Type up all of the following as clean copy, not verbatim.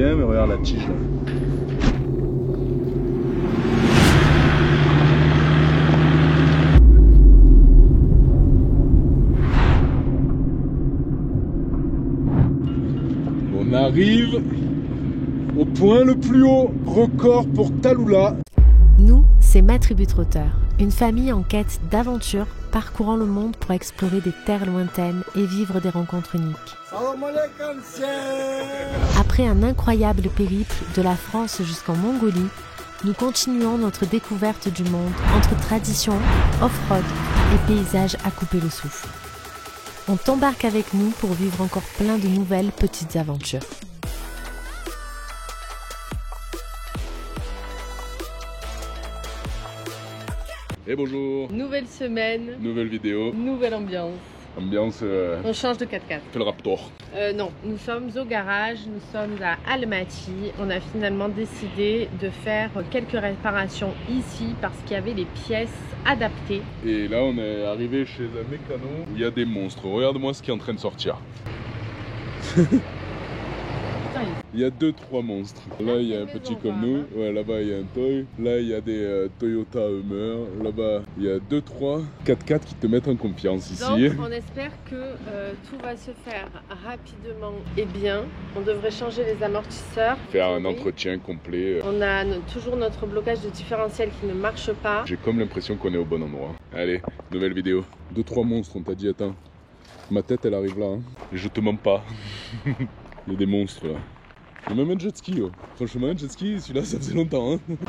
bien, mais regarde la tige là. On arrive au point le plus haut, record pour Talula. Nous, c'est Ma Tribu Trotteur, une famille en quête d'aventure, parcourant le monde pour explorer des terres lointaines et vivre des rencontres uniques. Après un incroyable périple de la France jusqu'en Mongolie, nous continuons notre découverte du monde entre tradition, off-road et paysages à couper le souffle. On t'embarque avec nous pour vivre encore plein de nouvelles petites aventures. Et bonjour. Nouvelle semaine, Nouvelle vidéo. nouvelle ambiance. Ambiance, On change de 4x4. fait le Raptor. Non, nous sommes au garage, nous sommes à Almaty. On a finalement décidé de faire quelques réparations ici parce qu'il y avait les pièces adaptées. Et là on est arrivé chez un mécano où il y a des monstres. Regarde-moi ce qui est en train de sortir. Il y a 2-3 monstres. Là il y a un petit comme nous, ouais, là-bas il y a un toy. Là il y a des Toyota Hummer. Là-bas il y a 2-3 4x4 qui te mettent en confiance ici. Donc on espère que tout va se faire rapidement et bien. On devrait changer les amortisseurs. Faire un entretien complet. On a toujours notre blocage de différentiel qui ne marche pas. J'ai comme l'impression qu'on est au bon endroit. Allez, nouvelle vidéo. 2-3 monstres, on t'a dit, attends. Ma tête elle arrive là. Hein. Et je te mens pas. Il y a des monstres là. Il y a même un jet ski. Oh. Franchement, un jet ski, celui-là ça faisait longtemps. Hein. Bon,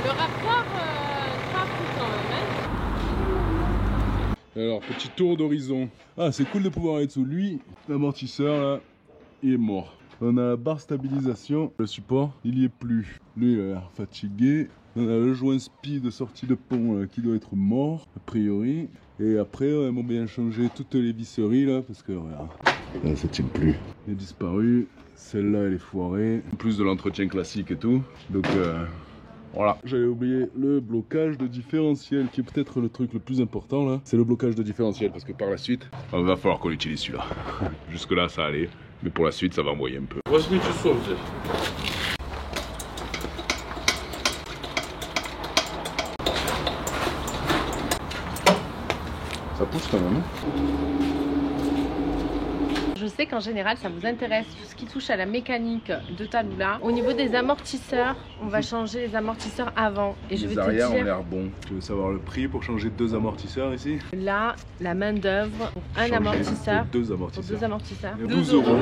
le Raptor, pas fou quand même. Hein. Alors, petit tour d'horizon. Ah, c'est cool de pouvoir être sous lui. L'amortisseur là, il est mort. On a la barre stabilisation. Le support, il y est plus. Lui, il a l'air fatigué. On a le joint speed de sortie de pont qui doit être mort, a priori. Et après, on a bien changé toutes les visseries là, parce que regarde, là, ça tient plus. Il est disparu. Celle-là, elle est foirée. En plus de l'entretien classique et tout. Donc, voilà. J'avais oublié le blocage de différentiel, qui est peut-être le truc le plus important là. C'est le blocage de différentiel, parce que par la suite, il va falloir qu'on utilise celui-là. Jusque là, ça allait. Mais pour la suite, ça va envoyer un peu. Ça pousse quand même. Je sais qu'en général ça vous intéresse tout ce qui touche à la mécanique de Talula. Au niveau des amortisseurs, on va changer les amortisseurs avant. Et je vais Les arrières te ont dire, l'air bons. Tu veux savoir le prix pour changer 2 amortisseurs ici? là, la main d'œuvre, un amortisseur. 2 Pour amortisseurs. 2 amortisseurs. 12 euros.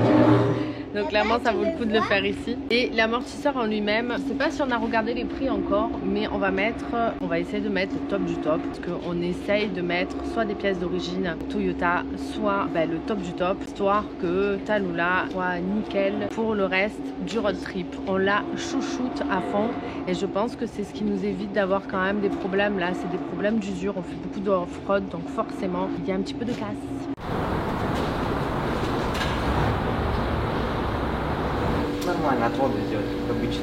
Donc clairement ça vaut le coup de le faire ici. Et l'amortisseur en lui-même, je sais pas si on a regardé les prix encore, mais on va essayer de mettre le top du top. Parce qu'on essaye de mettre soit des pièces d'origine Toyota, soit le top du top, histoire que Talula soit nickel pour le reste du road trip. On la chouchoute à fond et je pense que c'est ce qui nous évite d'avoir quand même des problèmes là. C'est des problèmes d'usure, on fait beaucoup de off-road, donc forcément il y a un petit peu de casse. Нормально, отвод идет, как обычно.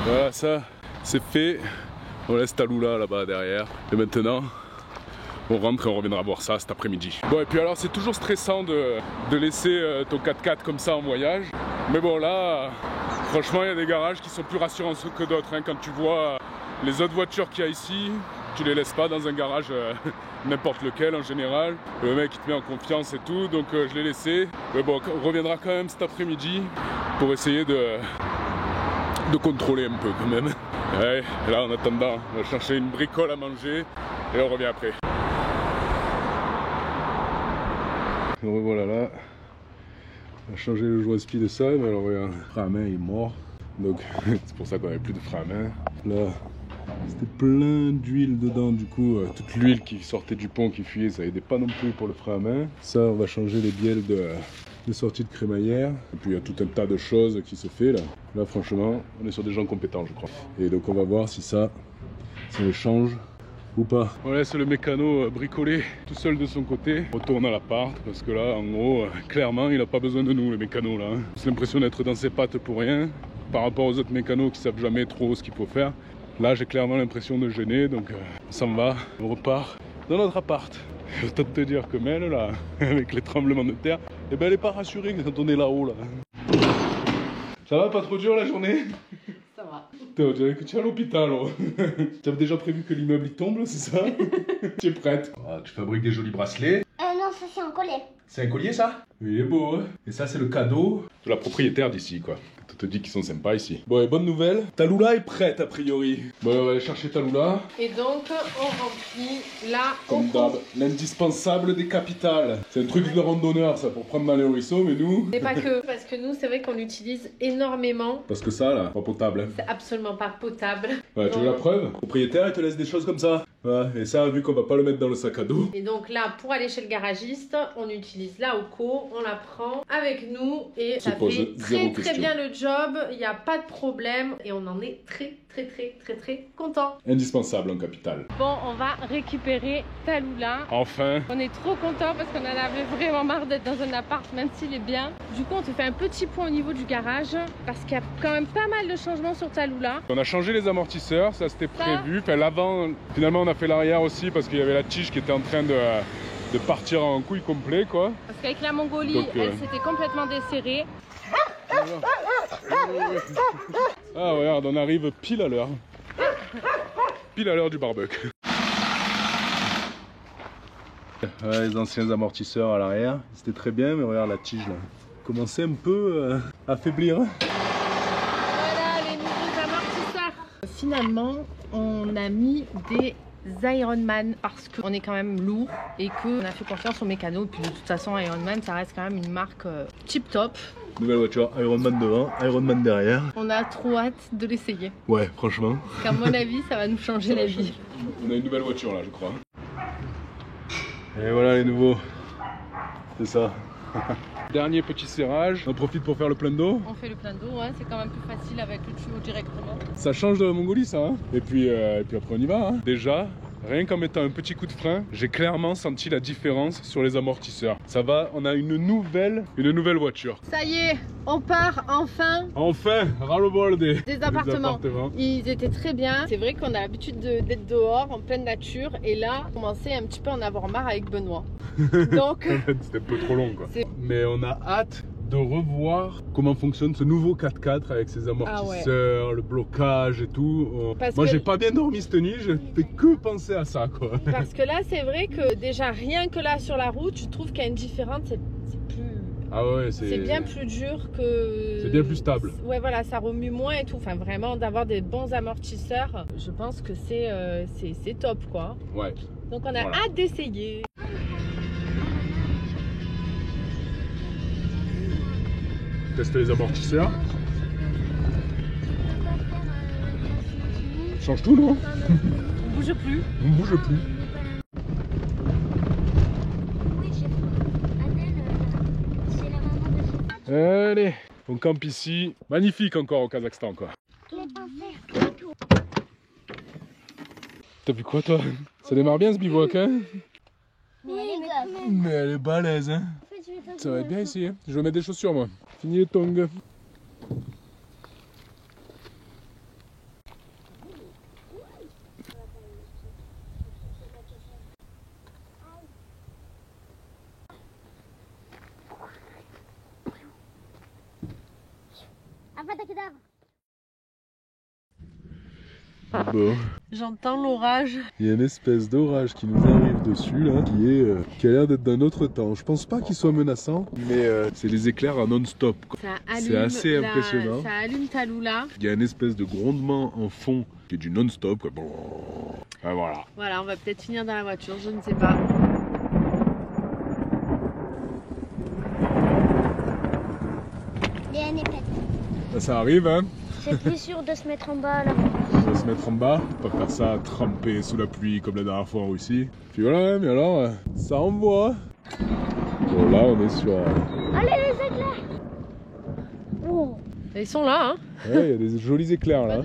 Voilà, ça, c'est fait. On laisse Talula là-bas derrière. Et maintenant, on rentre et on reviendra voir ça cet après-midi. Bon, et puis alors, c'est toujours stressant de laisser ton 4x4 comme ça en voyage. Mais bon, là, franchement, il y a des garages qui sont plus rassurants que d'autres. Hein. Quand tu vois les autres voitures qu'il y a ici, tu les laisses pas dans un garage n'importe lequel en général. Le mec il te met en confiance et tout, donc je l'ai laissé. Mais bon, on reviendra quand même cet après-midi pour essayer de contrôler un peu quand même. Ouais, là en attendant, on va chercher une bricole à manger et on revient après. Et revoilà là. On a changé le joint speed de ça, mais alors regarde, le frein à main est mort. Donc c'est pour ça qu'on n'avait plus de frein à main. Là, C'était plein d'huile dedans, du coup, toute l'huile qui sortait du pont, qui fuyait, ça aidait pas non plus pour le frein à main. Ça, on va changer les bielles de sortie de crémaillère. Et puis il y a tout un tas de choses qui se fait là. Là, franchement, on est sur des gens compétents, je crois. Et donc on va voir si ça les change ou pas. On laisse le mécano bricoler tout seul de son côté. On retourne à l'appart parce que là, en gros, clairement, il n'a pas besoin de nous, le mécano là. J'ai l'impression d'être dans ses pattes pour rien par rapport aux autres mécanos qui savent jamais trop ce qu'il faut faire. Là, j'ai clairement l'impression de gêner, donc on s'en va, on repart dans notre appart. Autant te dire que Mel, là, avec les tremblements de terre, eh ben, elle est pas rassurée quand on est là-haut, là. Ça va, pas trop dur la journée? Ça va. Putain, on dirait que tu es à l'hôpital. Tu avais déjà prévu que l'immeuble il tombe, c'est ça? Tu es prête? Ah, tu fabriques des jolis bracelets. Non, ça c'est un collier. C'est un collier, ça? Oui, il est beau, hein? Et ça, c'est le cadeau de la propriétaire d'ici, quoi. On te dit qu'ils sont sympas ici. Bon, et bonne nouvelle, Talula est prête a priori. Bon, on va aller chercher Talula. Et donc, on remplit là. Comme d'hab, l'indispensable des capitales. C'est un truc de randonneur, ça, pour prendre dans les ruisseaux, mais nous... Mais pas que, parce que nous, c'est vrai qu'on l'utilise énormément. Parce que ça, là, pas potable. Hein. C'est absolument pas potable. Ouais, tu veux la preuve? Le propriétaire, il te laisse des choses comme ça. Ouais, et ça, vu qu'on va pas le mettre dans le sac à dos. Et donc là, pour aller chez le garagiste, on utilise la Oco, on la prend avec nous et ça fait très bien le job, il n'y a pas de problème et on en est très content. Indispensable en capitale. Bon, on va récupérer Talula. Enfin. On est trop content parce qu'on en avait vraiment marre d'être dans un appart, même s'il est bien. Du coup, on te fait un petit point au niveau du garage parce qu'il y a quand même pas mal de changements sur Talula. On a changé les amortisseurs, ça c'était prévu. Enfin, l'avant, finalement, on a fait l'arrière aussi parce qu'il y avait la tige qui était en train de partir en couille complet, quoi. Parce qu'avec la Mongolie, elle s'était complètement desserrée. Ah regarde, on arrive pile à l'heure. Pile à l'heure du barbecue. Ouais, les anciens amortisseurs à l'arrière, c'était très bien, mais regarde la tige là. Commençait un peu à faiblir. Voilà les nouveaux amortisseurs. Finalement, on a mis des Ironman parce qu'on est quand même lourd et qu'on a fait confiance aux mécanos. Puis de toute façon, Ironman, ça reste quand même une marque tip top. Nouvelle voiture, Ironman devant, Ironman derrière. On a trop hâte de l'essayer. Ouais, franchement. Car à mon avis, ça va nous changer la vie. On a une nouvelle voiture là, je crois. Et voilà les nouveaux. C'est ça. Dernier petit serrage. On profite pour faire le plein d'eau. On fait le plein d'eau, ouais, c'est quand même plus facile avec le tuyau directement. Ça change de la Mongolie ça. Hein, et puis après on y va. Hein. Déjà, rien qu'en mettant un petit coup de frein, j'ai clairement senti la différence sur les amortisseurs. Ça va, on a une nouvelle voiture. Ça y est, on part enfin. Enfin, ras-le-bol des appartements. Ils étaient très bien. C'est vrai qu'on a l'habitude d'être dehors, en pleine nature. Et là, on commençait un petit peu à en avoir marre avec Benoît. Donc, c'était un peu trop long quoi. Mais on a hâte de revoir comment fonctionne ce nouveau 4x4 avec ses amortisseurs, le blocage et tout. Moi j'ai pas bien dormi cette nuit, je fais que penser à ça quoi. Parce que là c'est vrai que déjà rien que là sur la route, je trouve qu'il y a une différence, c'est plus... Ah ouais, c'est bien plus dur que... C'est bien plus stable. Ouais voilà, ça remue moins et tout. Enfin vraiment d'avoir des bons amortisseurs, je pense que c'est top quoi. Ouais. Donc on a hâte d'essayer. Teste les amortisseurs. Change tout, non? On bouge plus. On bouge plus. Allez, on campe ici. Magnifique encore au Kazakhstan, quoi. T'as vu quoi, toi? Ça démarre bien ce bivouac, hein? Mais elle est balèze, hein? Ça va être bien ici, hein. Je vais mettre des chaussures moi. Fini les tongs. Bon. J'entends l'orage. Il y a une espèce d'orage qui nous arrive dessus là, qui a l'air d'être d'un autre temps. Je pense pas qu'il soit menaçant, mais c'est les éclairs à non-stop. C'est assez impressionnant. Ça allume Talula. Il y a une espèce de grondement en fond qui est du non-stop. Ah, voilà. Voilà, on va peut-être finir dans la voiture, je ne sais pas. Il y a une épée. Ça arrive, hein. C'est plus sûr de se mettre en bas là. va se mettre en bas, pas faire ça tremper sous la pluie comme la dernière fois en Russie. Puis voilà, mais alors, ça envoie. Bon là on est sur... Allez les éclairs. Oh. Ils sont là, hein. Ouais, il y a des jolis éclairs là.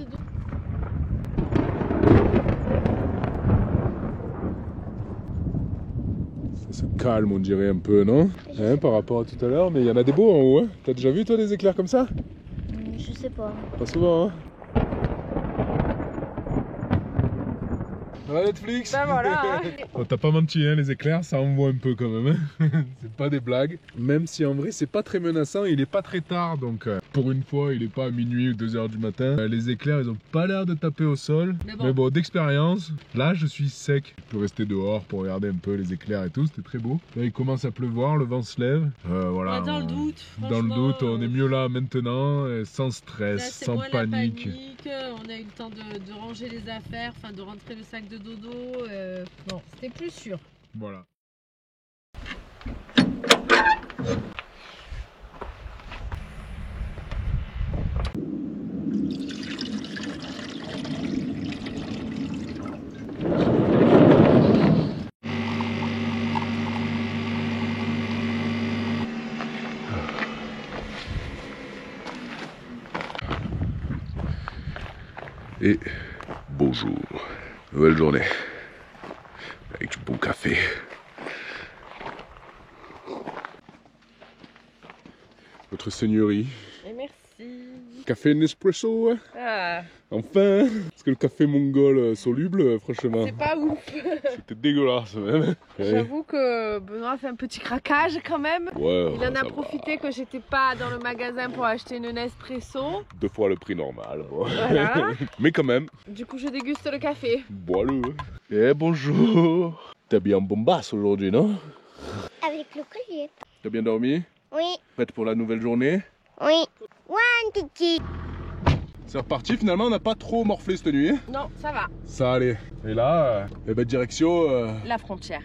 Ça se calme on dirait un peu, non? Hein, par rapport à tout à l'heure, mais il y en a des beaux en haut, hein. T'as déjà vu toi des éclairs comme ça? Je sais pas. Pas souvent, hein. Voilà Netflix. Ben voilà. Oh, t'as pas menti, hein, les éclairs ça envoie un peu quand même, hein. C'est pas des blagues. Même si en vrai c'est pas très menaçant, il est pas très tard donc pour une fois il est pas à minuit ou 2h du matin. Les éclairs ils ont pas l'air de taper au sol. Mais bon d'expérience, là je suis sec. Je peux rester dehors pour regarder un peu les éclairs et tout, c'était très beau. Là il commence à pleuvoir, le vent se lève. Voilà, Dans le doute. Dans le doute, on est mieux là maintenant, sans stress, Là, sans panique. On a eu le temps de ranger les affaires, enfin de rentrer le sac de dodo. Bon, c'était plus sûr. Voilà. Et bonjour, nouvelle journée, avec du bon café. Votre seigneurie. Et merci. Café Nespresso, hein. Ah, Enfin. Parce que le café mongol soluble, franchement, c'est pas ouf. c'était dégueulasse même. J'avoue que Benoît fait un petit craquage quand même. Ouais, Il en ça a va. profité que j'étais pas dans le magasin pour acheter une Nespresso. 2 fois le prix normal. Bon. Voilà. Mais quand même, Du coup, je déguste le café. bois-le. Eh bonjour. T'as bien bombasse aujourd'hui, non? Avec le collier. T'as bien dormi? Oui. Prête pour la nouvelle journée? Oui. One tiki. C'est reparti, finalement on n'a pas trop morflé cette nuit. Non, ça va. Ça allait. Et là, eh ben, direction... La frontière.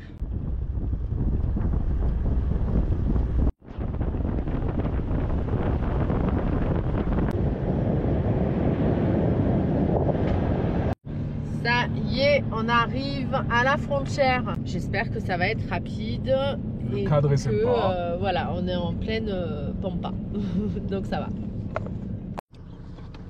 Ça y est, on arrive à la frontière. J'espère que ça va être rapide. Le cadre est sympa. Voilà, on est en pleine pampa. Donc ça va.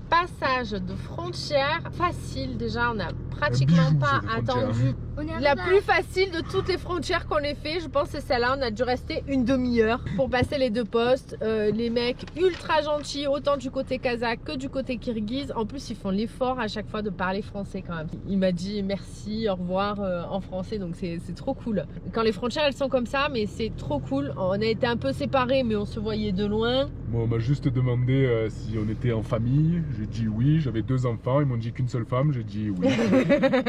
Passage de frontière facile. Déjà, on n'a pratiquement bijou, pas ces frontières. attendu. On est La plus facile de toutes les frontières qu'on ait fait, je pense, c'est celle-là. On a dû rester une demi-heure pour passer les 2 postes. Les mecs ultra gentils, autant du côté kazakh que du côté kirghize. En plus, ils font l'effort à chaque fois de parler français quand même. Il m'a dit merci, au revoir en français, donc c'est trop cool. Quand les frontières, elles sont comme ça, mais c'est trop cool. On a été un peu séparés, mais on se voyait de loin. Moi on m'a juste demandé si on était en famille. J'ai dit oui, j'avais 2 enfants. Ils m'ont dit qu'une seule femme. J'ai dit oui.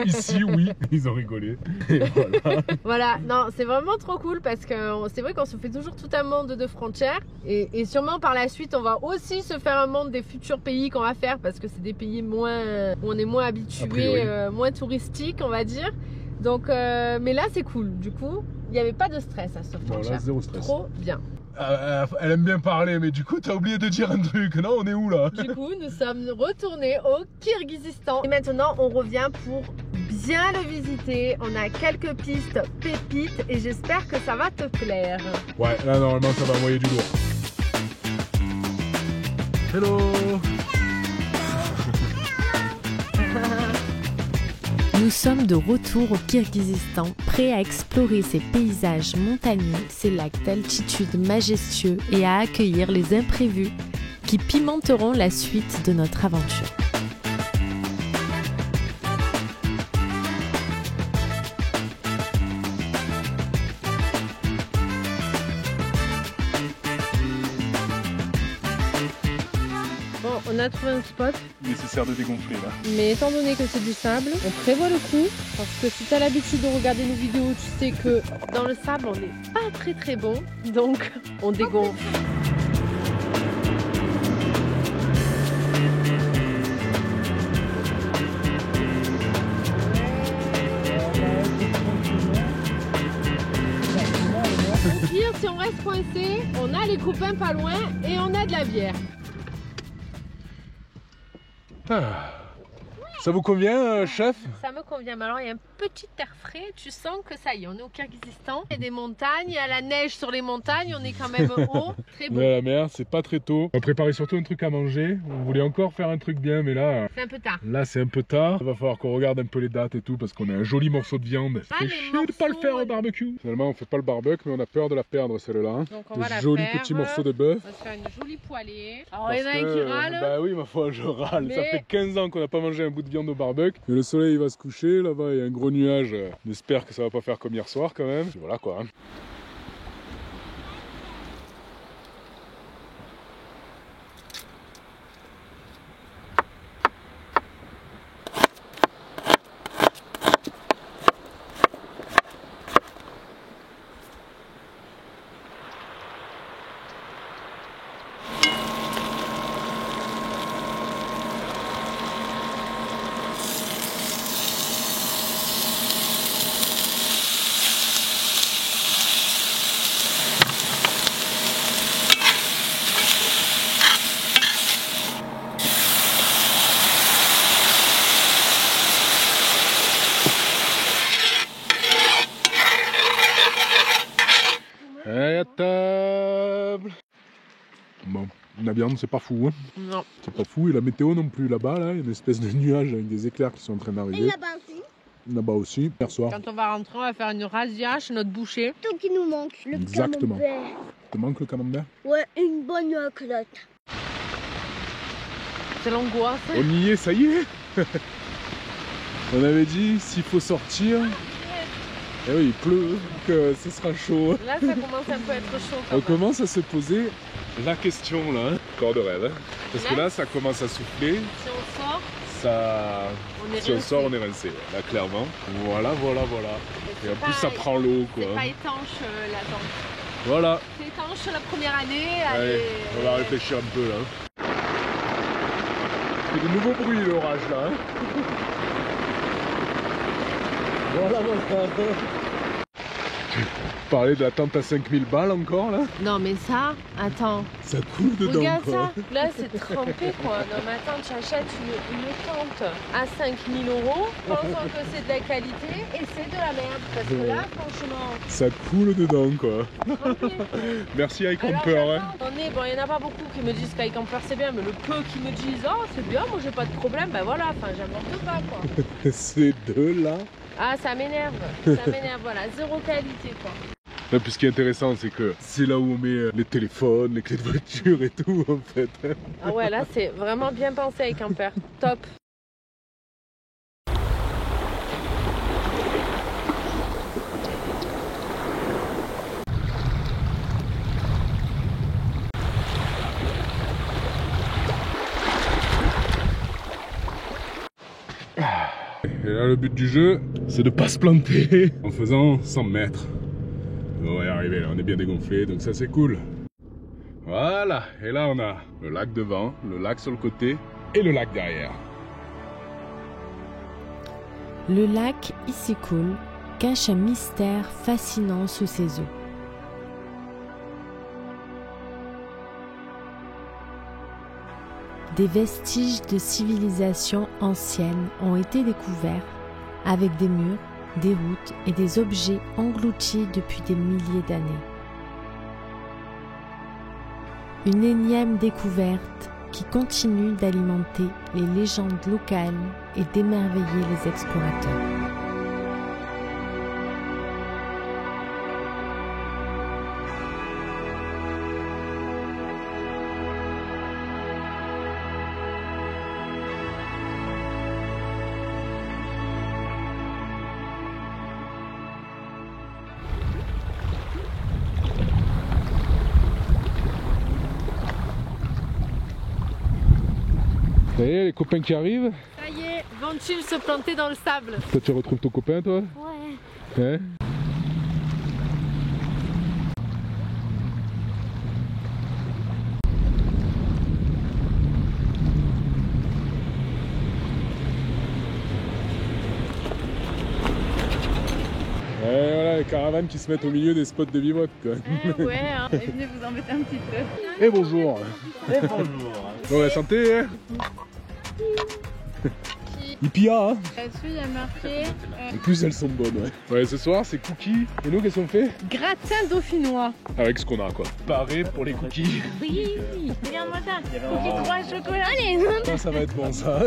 Ici oui. Ils ont rigolé. Et voilà. Voilà, non, c'est vraiment trop cool parce que c'est vrai qu'on se fait toujours tout un monde de frontières et sûrement par la suite on va aussi se faire un monde des futurs pays qu'on va faire parce que c'est des pays moins, où on est moins habitué, moins touristique on va dire. Donc, mais là c'est cool, du coup il n'y avait pas de stress à cette frontière. Voilà, zéro stress. Trop bien. Elle aime bien parler, mais du coup t'as oublié de dire un truc. Non, on est où là? Du coup nous sommes retournés au Kirghizistan et maintenant on revient pour bien le visiter. On a quelques pistes pépites et j'espère que ça va te plaire. Ouais, là normalement ça va envoyer du lourd. Hello. Nous sommes de retour au Kirghizistan, prêts à explorer ces paysages montagneux, ces lacs d'altitude majestueux et à accueillir les imprévus qui pimenteront la suite de notre aventure. Bon, on a trouvé un spot, Nécessaire de dégonfler là. mais étant donné que c'est du sable, on prévoit le coup. Parce que si tu as l'habitude de regarder nos vidéos, tu sais que dans le sable, on n'est pas très bon. Donc, on dégonfle. Au pire, si on reste coincé, on a les copains pas loin et on a de la bière. Ah, Ça vous convient, chef? Ça me convient, mais alors il y a un petit air frais, tu sens que ça y est, on est au Kyrgyzstan, il y a des montagnes, il y a la neige sur les montagnes, on est quand même haut, très beau. On est à la mer, c'est pas très tôt. On va préparer surtout un truc à manger, on voulait encore faire un truc bien, mais là... C'est un peu tard. Là c'est un peu tard, il va falloir qu'on regarde un peu les dates et tout, parce qu'on a un joli morceau de viande. Ah, C'est chier de pas le faire au barbecue. Finalement on fait pas le barbecue, mais on a peur de la perdre celle-là. Donc on va la Joli faire. petit morceau de bœuf. On va se faire une jolie poêlée. Alors Parce il y en a un qui râle. Bah oui, ma foi, je râle. Mais... Ça fait 15 ans qu'on n'a pas mangé un bout de viande au barbecue. Et le soleil il va se coucher, là-bas il y a un gros nuage. On espère que ça va pas faire comme hier soir quand même. Et voilà quoi. Allez, à table. Bon, la viande c'est pas fou, hein. Non. C'est pas fou, et la météo non plus là-bas, là, il y a une espèce de nuage avec des éclairs qui sont en train d'arriver. là-bas aussi. Là-bas aussi, hier soir. Quand on va rentrer, on va faire une razzia chez notre boucher. Tout qui nous manque. Le Exactement. camembert. Te manque le camembert? Ouais, une bonne clotte. C'est l'angoisse. On y est, ça y est. On avait dit, s'il faut sortir, eh oui, il pleut, que ce sera chaud. Là, ça commence un peu à être chaud. Quand On même. commence à se poser la question là, corps de rêve, hein. Parce que là ça commence à souffler, Si on sort, ça... on est si on rincé. sort on est rincé, ouais. Là clairement. Voilà. Et en plus ça prend l'eau quoi. C'est pas étanche la tente. Voilà, C'est étanche la première année. allez, on va réfléchir un peu là. C'est de nouveaux bruits l'orage là. Hein. Voilà. Parler de la tente à 5000 balles encore là. Non mais ça, attends. Ça coule dedans Regarde quoi. ça, là c'est trempé quoi. Non mais attends, tu achètes une tente à 5000 € pensant que c'est de la qualité et c'est de la merde. Parce que là franchement, Ça coule dedans quoi. trempé. Merci Alors iCamper hein. j'attends, bon il n'y en a pas beaucoup qui me disent qu'iCamper c'est bien, mais le peu qui me disent oh c'est bien, moi j'ai pas de problème, ben voilà, enfin j'invente pas quoi. Ces deux là. Ah ça m'énerve, voilà, zéro qualité quoi. Là, puis ce qui est intéressant, c'est que c'est là où on met les téléphones, les clés de voiture et tout, en fait. Ah ouais, là c'est vraiment bien pensé avec un père. Top. Et là, le but du jeu, c'est de pas se planter en faisant 100 mètres. On va y arriver, là, on est bien dégonflé, donc ça c'est cool. Voilà, et là on a le lac devant, le lac sur le côté et le lac derrière. Le lac Issyk-Kul cache un mystère fascinant sous ses eaux. Des vestiges de civilisations anciennes ont été découverts avec des murs, des routes et des objets engloutis depuis des milliers d'années. Une énième découverte qui continue d'alimenter les légendes locales et d'émerveiller les explorateurs. Ça y est, les copains qui arrivent. Ça y est, vont-ils se planter dans le sable? Toi, tu retrouves ton copain, toi? Ouais. Hein? Et voilà, les caravanes qui se mettent au milieu des spots de bivouac, quoi. Ouais, hein. Et venez vous embêter un petit peu. Et bonjour. Et bonjour. Bon, la santé, hein? Ipia, hein. Là-dessus, il y a marqué En plus, elles sont bonnes, ouais. Ouais, ce soir, c'est cookies. Et nous, qu'est-ce qu'on fait? gratin dauphinois. Avec ce qu'on a, quoi. Paré pour les cookies. Oui, regarde-moi ça. Cookies 3 chocolat. Allez. Ça va être bon, ça.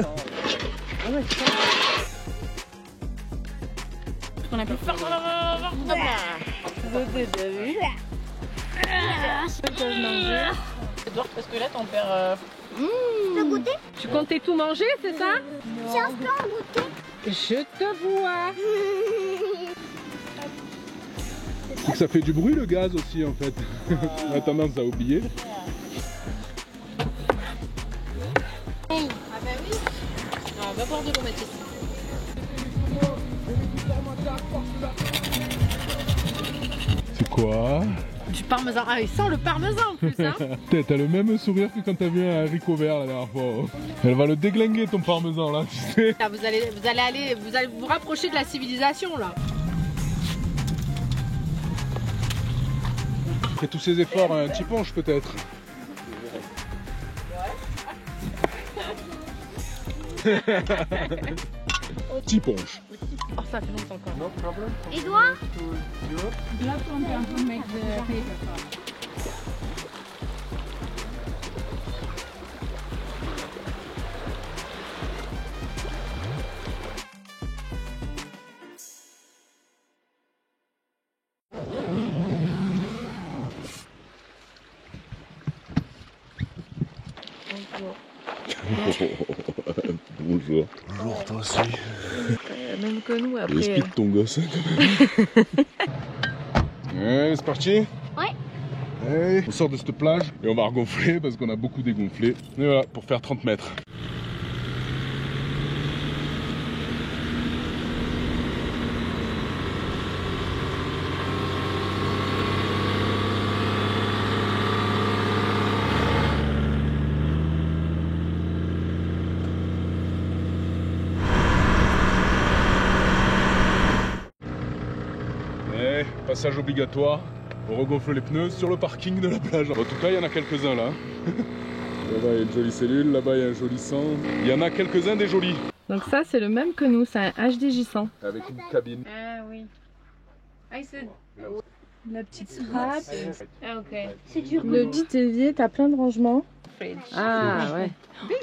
On a plus fort. Hop là. T'as vu? Edouard, parce que là, ton père... T'as goûté? Tu comptais tout manger, c'est ça? Tiens, je peux en goûter. Je te vois. C'est que ça fait du bruit, le gaz, aussi, en fait. On a tendance à oublier. Ah bah oui. Ah, va boire de l'eau, Mathis. C'est quoi? Du parmesan. Ah, il sent le parmesan en plus, hein. T'as le même sourire que quand t'as vu un haricot vert la dernière fois. Elle va le déglinguer, ton parmesan, là, tu sais. Là, vous allez vous rapprocher de la civilisation, là. Après tous ces efforts, un petit punch, peut-être. Petit punch. Oh, ça fait longtemps quand même. Edouard? Bonjour. Bonjour, toi aussi. Même que nous, après. Explique ton gosse, quand même. Ouais, c'est parti? Ouais. Allez, on sort de cette plage et on va regonfler parce qu'on a beaucoup dégonflé. Et voilà, pour faire 30 mètres. Passage obligatoire, on regonfle les pneus sur le parking de la plage. En tout cas, il y en a quelques-uns là. Là-bas, il y a une jolie cellule, là-bas, il y a un joli 100. Il y en a quelques-uns des jolis. Donc ça, c'est le même que nous, c'est un HDJ 100. Avec une cabine. Ah oui. Ah, c'est la petite strap. Ah ok. C'est dur. Le petit évier, t'as plein de rangements. Ah ouais.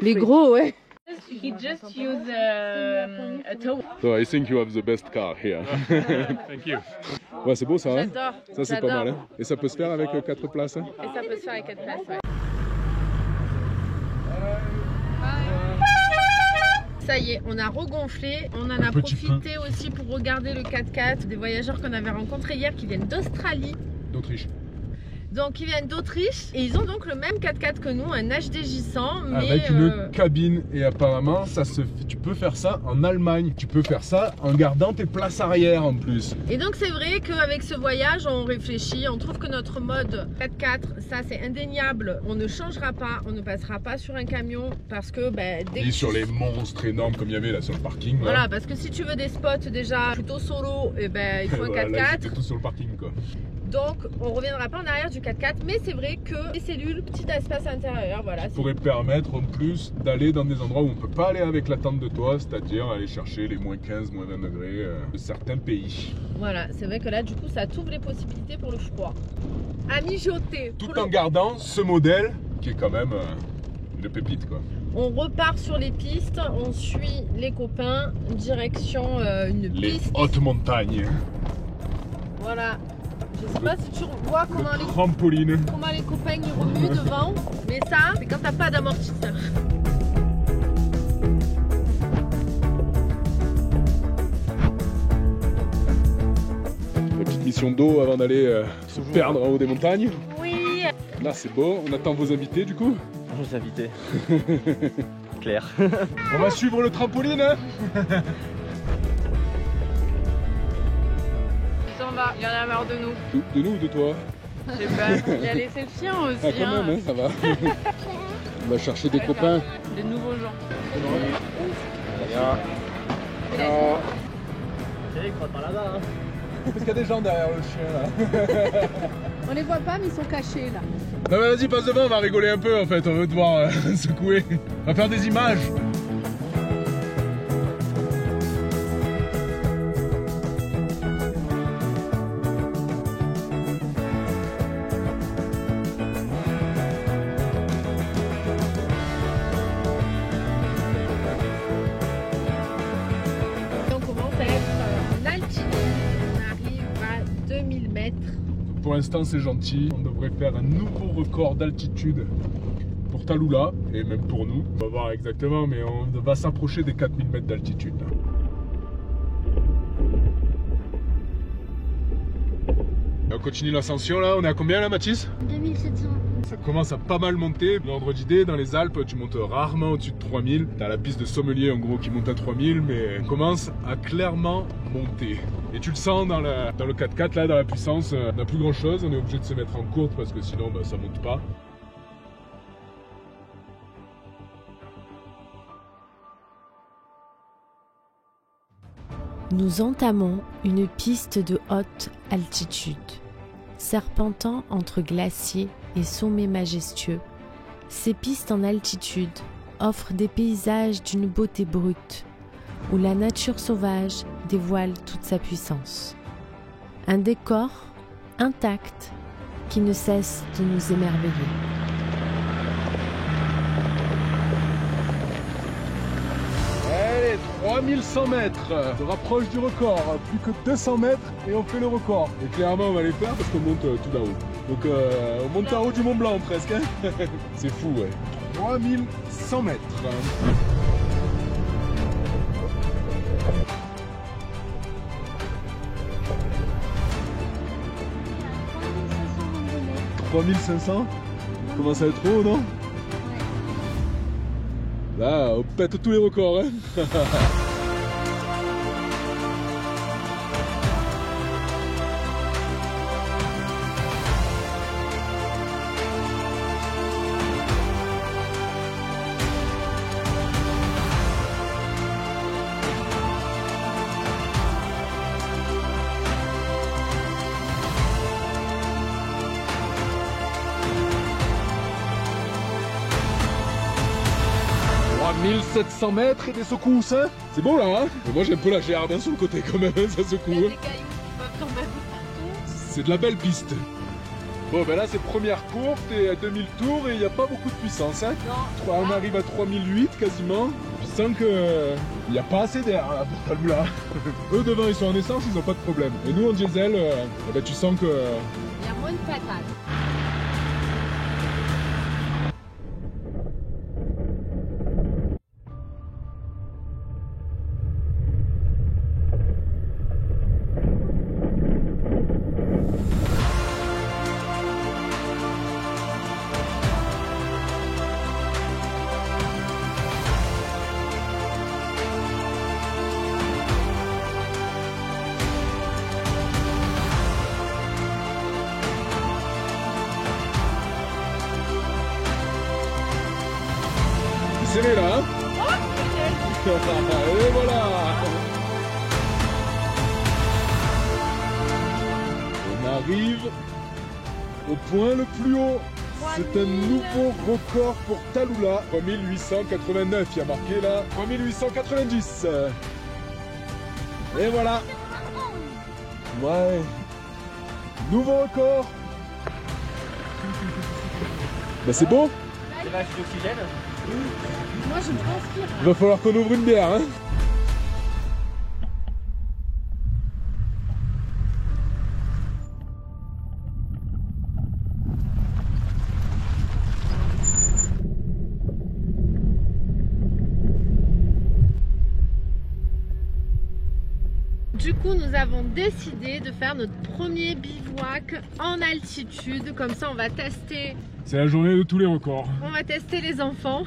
Les gros, ouais. He just used a towel. So I think you have the best car here. Thank you. Ouais, c'est beau ça, hein? J'adore. Ça, c'est pas mal, hein? Et ça peut se faire avec 4 places, hein? Et ça peut se faire avec 4 places, ouais. Ça y est, on a regonflé, on en a profité aussi pour regarder le 4x4 des voyageurs qu'on avait rencontrés hier qui viennent d'Australie. D'Autriche. Donc ils viennent d'Autriche et ils ont donc le même 4x4 que nous, un HDJ 100 mais avec une cabine et apparemment ça se fait, tu peux faire ça en Allemagne, tu peux faire ça en gardant tes places arrière en plus. Et donc c'est vrai qu'avec ce voyage on réfléchit, on trouve que notre mode 4x4 ça c'est indéniable, on ne changera pas, on ne passera pas sur un camion parce que dès et que sur les monstres énormes comme il y avait là sur le parking. Là. Voilà, parce que si tu veux des spots déjà plutôt solo, il faut un 4x4. C'était tout sur le parking quoi. Donc on reviendra pas en arrière du 4x4, mais c'est vrai que les cellules, petit espace intérieur, voilà. Ça pourrait permettre en plus d'aller dans des endroits où on peut pas aller avec la tente de toi, c'est-à-dire aller chercher les moins 15, moins 20 degrés de certains pays. Voilà, c'est vrai que là du coup ça t'ouvre les possibilités pour le froid. À mijoter. Tout en gardant ce modèle qui est quand même une pépite quoi. On repart sur les pistes, on suit les copains, direction une piste. Les hautes montagnes. Voilà. Je sais pas si tu vois comment les copains ils remuent devant, mais ça, c'est quand t'as pas d'amortisseur. La petite mission d'eau avant d'aller se perdre en haut des montagnes. Oui. Là c'est beau, on attend vos invités du coup. Vos invités. Claire. On va suivre le trampoline hein. Il y en a marre de nous. De nous ou de toi? Je sais pas, il a laissé le chien aussi. Ah quand même, hein, ça va. On va chercher des copains. Des nouveaux gens. Il croit pas là-bas. Parce qu'il y a des gens derrière le chien là. On les voit pas mais ils sont cachés là. Non mais vas-y passe devant, on va rigoler un peu en fait, on veut te voir secouer. On va faire des images. Pour l'instant c'est gentil, on devrait faire un nouveau record d'altitude pour Talula et même pour nous. On va voir exactement, mais on va s'approcher des 4000 mètres d'altitude. On continue l'ascension là, on est à combien là Mathis? 2700. Ça commence à pas mal monter. L'ordre d'idée, dans les Alpes, tu montes rarement au-dessus de 3000. T'as la piste de Sommelier en gros qui monte à 3000, mais on commence à clairement monter. Et tu le sens dans le 4x4 là, dans la puissance, on n'a plus grand chose, on est obligé de se mettre en courte parce que sinon bah, ça monte pas. Nous entamons une piste de haute altitude. Serpentant entre glaciers et sommets majestueux, ces pistes en altitude offrent des paysages d'une beauté brute, où la nature sauvage dévoile toute sa puissance. Un décor intact qui ne cesse de nous émerveiller. Allez, 3100 mètres, on se rapproche du record, plus que 200 mètres et on fait le record. Et clairement on va les faire parce qu'on monte tout là-haut. Donc on monte en haut du Mont Blanc presque, hein. C'est fou, ouais. 3100 mètres. « 3500 » commence à être haut, non? Là, on pète tous les records, hein. « 1700 mètres et des secousses, hein. C'est beau là, hein. Mais moi j'ai un peu la gerbe hein, sur le côté quand même, ça secoue. Il y a des cailloux qui peuvent tomber partout. C'est de la belle piste. Bon ben là c'est première courte et à 2000 tours et il n'y a pas beaucoup de puissance, hein. Non. On arrive à 3008 quasiment. Je sens que il n'y a pas assez d'air là pour Talula. Eux devant ils sont en essence, ils n'ont pas de problème. Et nous en diesel, ben, tu sens que... Il y a moins de patates. serré là, hein. Et voilà. On arrive au point le plus haut. C'est un nouveau record pour Talula. 3889, il y a marqué là 3890. Et voilà. Ouais. Nouveau record. Bah c'est beau. Il reste d'oxygène. Moi je transpire. Il va falloir qu'on ouvre une bière, hein. Du coup, nous avons décidé de faire notre premier bivouac en altitude. Comme ça, on va tester. C'est la journée de tous les records. On va tester les enfants.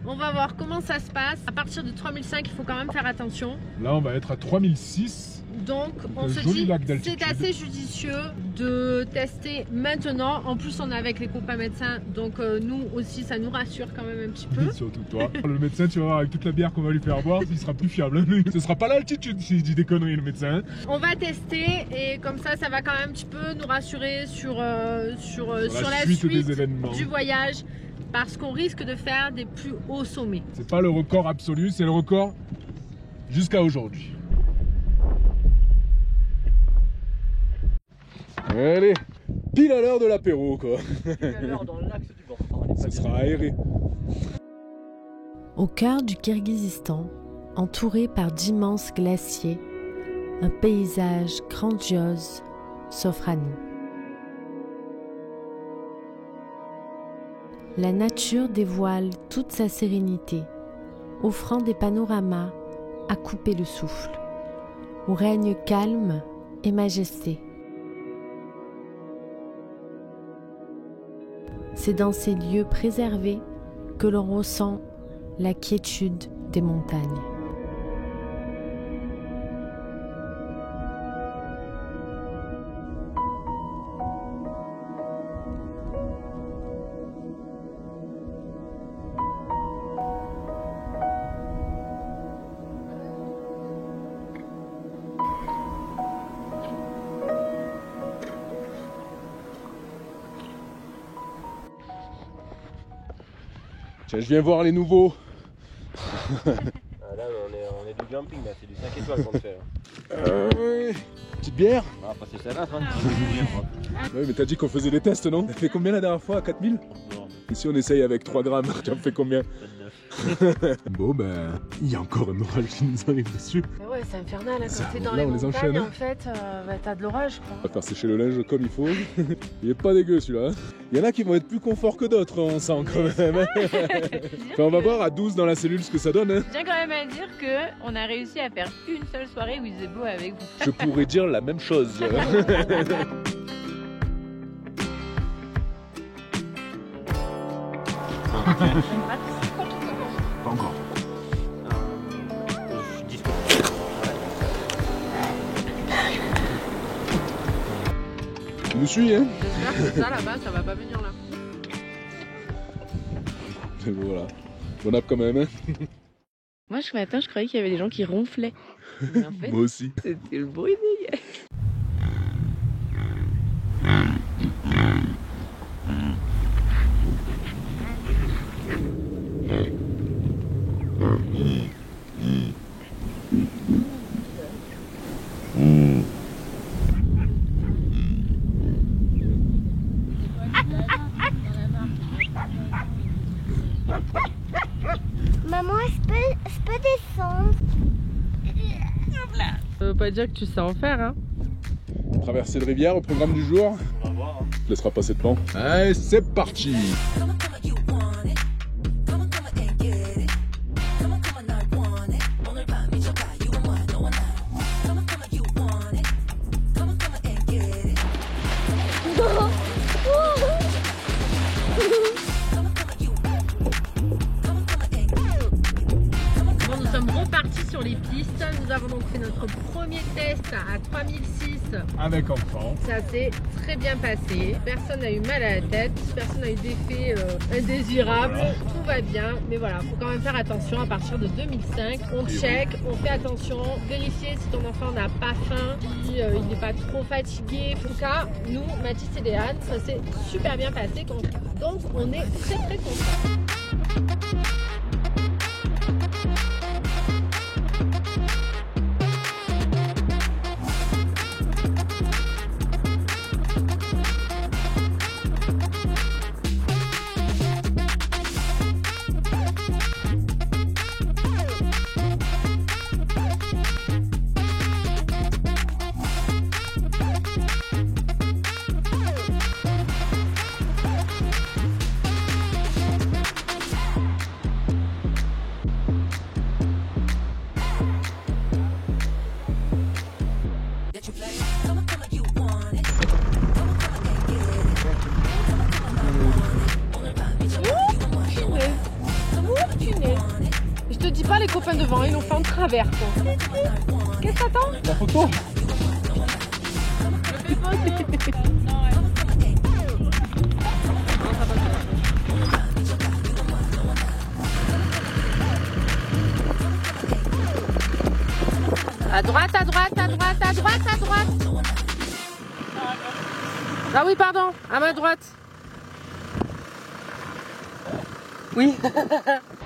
On va voir comment ça se passe. À partir de 3005, il faut quand même faire attention. Là, on va être à 3006. Donc, on se dit c'est assez judicieux de tester maintenant. En plus, on est avec les copains médecins. Donc, nous aussi, ça nous rassure quand même un petit peu. Surtout toi. Le médecin, tu vas voir, avec toute la bière qu'on va lui faire boire, il sera plus fiable. Ce sera pas l'altitude s'il dit des conneries, le médecin. On va tester et comme ça va quand même un petit peu nous rassurer sur la suite des événements du voyage. Parce qu'on risque de faire des plus hauts sommets. C'est pas le record absolu, c'est le record jusqu'à aujourd'hui. Allez, pile à l'heure de l'apéro quoi. Pile à l'heure dans l'axe du vent. Ce sera aéré. Au cœur du Kirghizistan, entouré par d'immenses glaciers, un paysage grandiose s'offre à nous. la nature dévoile toute sa sérénité, offrant des panoramas à couper le souffle, où règne calme et majesté. C'est dans ces lieux préservés que l'on ressent la quiétude des montagnes. Tiens, je viens voir les nouveaux. Ah, là, on est du glamping, là, c'est du 5 étoiles qu'on te fait. Petite bière? On va passer celle-là, hein. Oui, mais t'as dit qu'on faisait des tests, non? T'as fait combien la dernière fois? À 4000? Non, Et si on essaye avec 3 grammes, tu en fais combien? 29. Bon, ben, il y a encore un orage qui nous arrive dessus. Mais ouais, c'est infernal, hein, Ça, quand t'es dans là, les on les montagnes, enchaîne, hein. en fait, t'as de l'orage, quoi. On va faire sécher le linge comme il faut. Il est pas dégueu celui-là. Il y en a qui vont être plus confort que d'autres, on sent quand même. Enfin, on va voir à 12 dans la cellule ce que ça donne. Hein. Je tiens quand même à dire qu'on a réussi à faire une seule soirée où il faisait beau avec vous. Je pourrais dire la même chose. Pas encore. Je suis dispo. Tu nous suis, hein? J'espère que ça, là-bas, ça va pas venir, là. Et voilà. Bon app quand même, hein? Moi, ce matin, je croyais qu'il y avait des gens qui ronflaient. Mais en fait, Moi aussi. c'était le bruit des gars. Maman, je peux descendre. Ça veut pas dire que tu sais en faire, hein. Traverser de rivière au programme du jour. On va voir. Hein. Je laissera passer devant. Allez, c'est parti! Bon, nous sommes repartis sur les pistes. Nous avons donc fait notre premier test à 3006. Avec enfant. Ça s'est très bien passé. Personne n'a eu mal à la tête. Personne n'a eu d'effet indésirable. Voilà. Tout va bien. Mais voilà, faut quand même faire attention à partir de 2005. On check, on fait attention. Vérifier si ton enfant n'a pas faim, si il n'est pas trop fatigué. En tout cas, nous, Mathis et Léane, ça s'est super bien passé. Donc, on est très très contents. Je te dis pas, les copains devant, ils l'ont fait en travers, quoi. Qu'est-ce que t'attends? La photo? À droite, à droite, à droite, à droite, à droite. Ah oui, pardon, à ma droite. Oui.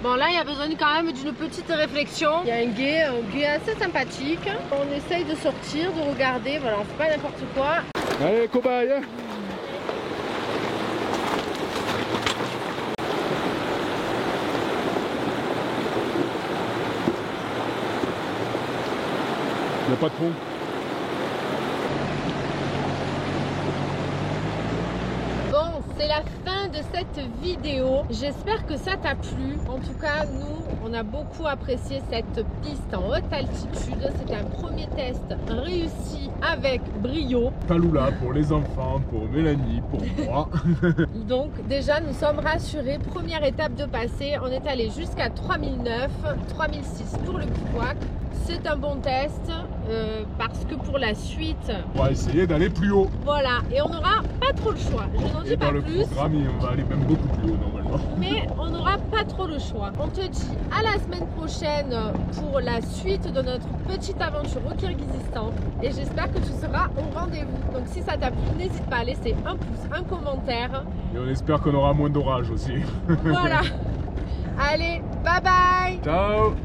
Bon, là, il y a besoin quand même d'une petite réflexion. Il y a un guet assez sympathique. On essaye de sortir, de regarder. Voilà, on fait pas n'importe quoi. Allez, cobaye! Hein. Il n'y a pas de pont. Bon, c'est la fin de cette vidéo. J'espère que ça t'a plu. En tout cas, nous, on a beaucoup apprécié cette piste en haute altitude. C'était un premier test réussi avec brio. Talula pour les enfants, pour Mélanie, pour moi. Donc déjà, nous sommes rassurés. Première étape de passé, on est allé jusqu'à 3009, 3006 pour le bivouac. C'est un bon test parce que pour la suite, On va essayer d'aller plus haut. voilà, et on n'aura pas trop le choix. Je n'en dis Et pas dans le plus, programme, on va aller même beaucoup plus haut normalement. mais on n'aura pas trop le choix. On te dit à la semaine prochaine pour la suite de notre petite aventure au Kirghizistan et j'espère que tu seras au rendez-vous. Donc si ça t'a plu, n'hésite pas à laisser un pouce, un commentaire. Et on espère qu'on aura moins d'orage aussi. Voilà. Allez, bye bye. Ciao.